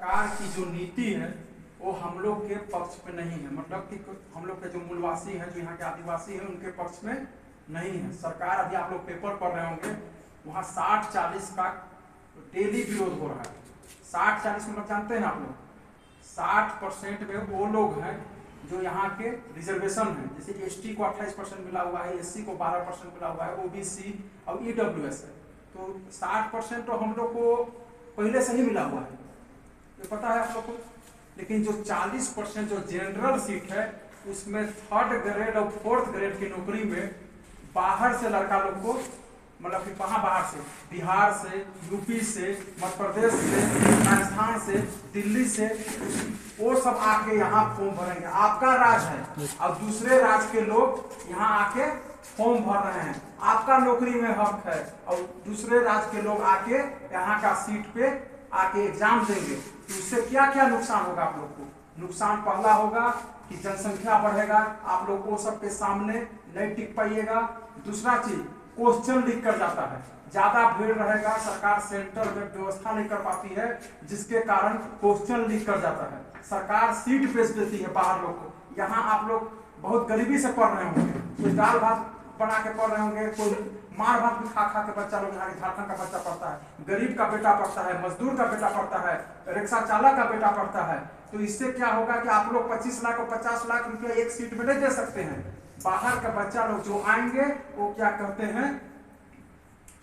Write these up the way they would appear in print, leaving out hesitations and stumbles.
सरकार की जो नीति है वो हम लोग के पक्ष में नहीं है, मतलब कि हम लोग के जो मूलवासी हैं, जो यहाँ के आदिवासी हैं, उनके पक्ष में नहीं है। सरकार, अभी आप लोग पेपर पढ़ रहे होंगे, वहाँ 60-40 का डेली विरोध हो रहा है। 60-40 मतलब जानते हैं आप लोग, 60% में वो लोग हैं जो यहाँ के रिजर्वेशन है, जैसे एसटी को 28% मिला हुआ है, एससी को 12% मिला हुआ है, ओबीसी और ईडब्ल्यूएस है। तो 60% तो हम लोग को पहले से ही मिला हुआ है, ये पता है आप लोग को। लेकिन जो 40% जो जनरल सीट है, उसमें 3rd ग्रेड और 4th ग्रेड की नौकरी में बाहर से लड़का लोग को, मतलब कि कहाँ बाहर से, बिहार से, यूपी से, मध्य प्रदेश से, राजस्थान से, दिल्ली से, वो सब आके यहाँ फॉर्म भरेंगे। आपका राज है और दूसरे राज्य के लोग यहाँ आके फॉर्म भर रहे हैं, आपका नौकरी में हक है और दूसरे राज्य के लोग आके यहाँ का सीट पे आके एग्जाम देंगे। तो इससे क्या क्या नुकसान होगा आप लोग को? नुकसान पहला होगा कि जनसंख्या बढ़ेगा, आप लोग को सबके सामने नहीं टिक पाइएगा। दूसरा चीज, क्वेश्चन लीक कर जाता है, ज्यादा भीड़ रहेगा, सरकार सेंटर में व्यवस्था नहीं कर पाती है, जिसके कारण क्वेश्चन लीक कर जाता है। सरकार सीट बेच देती है बाहर लोग को। यहाँ आप लोग बहुत गरीबी से पढ़ रहे होंगे, कोई दाल भात बना के पढ़ रहे होंगे, कोई मार भात भी खा खा के बच्चा लोग, यहाँ के झारखंड का बच्चा पढ़ता है, गरीब का बेटा पढ़ता है, मजदूर का बेटा पढ़ता है, रिक्शा चालक का बेटा पढ़ता है। तो इससे क्या होगा कि आप लोग 25 लाख और 50 लाख रुपया एक सीट में नहीं दे सकते हैं। बाहर का बच्चा लोग जो आएंगे वो क्या कहते हैं,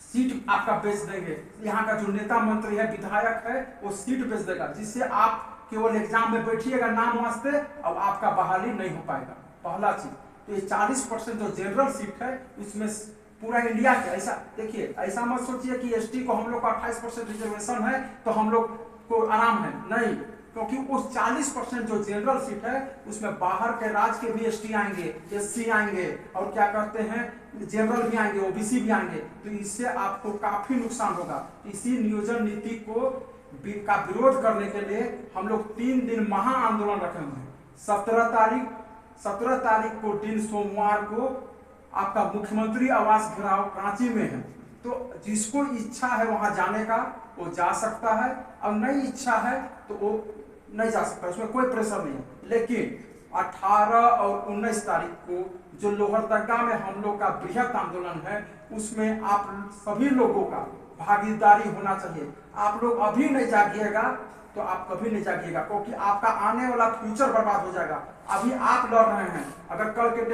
सीट आपका बेच देंगे। यहाँ का जो नेता मंत्री है, विधायक है, वो सीट बेच देगा, जिससे आप केवल एग्जाम में बैठिएगा नाम वास्ते, और आपका बहाली नहीं हो पाएगा। पहला चीज तो ये 40% जो जनरल सीट है, उसमें पूरा इंडिया के, ऐसा देखिए, ऐसा मत सोचिए कि एसटी को हम लोग को 28% रिजर्वेशन है तो हम लोग को आराम है, नहीं, क्योंकि उस 40% जो जनरल सीट है उसमें बाहर के राज्य के भी एसटी आएंगे, एससी आएंगे, और क्या कहते हैं जनरल भी आएंगे, ओबीसी भी आएंगे। तो इससे आपको काफी नुकसान होगा। इसी नियोजन नीति को का विरोध करने के लिए हम लोग 3 दिन महा आंदोलन रखे हुए हैं। 17 तारीख को दिन सोमवार को आपका मुख्यमंत्री आवास घेराव रांची में है। तो जिसको इच्छा है वहां जाने का वो जा सकता है, और नहीं इच्छा है तो वो नहीं जा सकता, उसमें कोई प्रेशर नहीं है। लेकिन 18 और 19 तारीख को जो लोहरदगा में हम लोग का बृहद आंदोलन है, उसमें आप सभी लोगों का भागीदारी होना चाहिए। आप लोग अभी नहीं जागिएगा तो आप कभी नहीं जागिएगा, क्योंकि आपका आने वाला फ्यूचर बर्बाद हो जाएगा। अभी आप लड़ रहे हैं, अगर कल के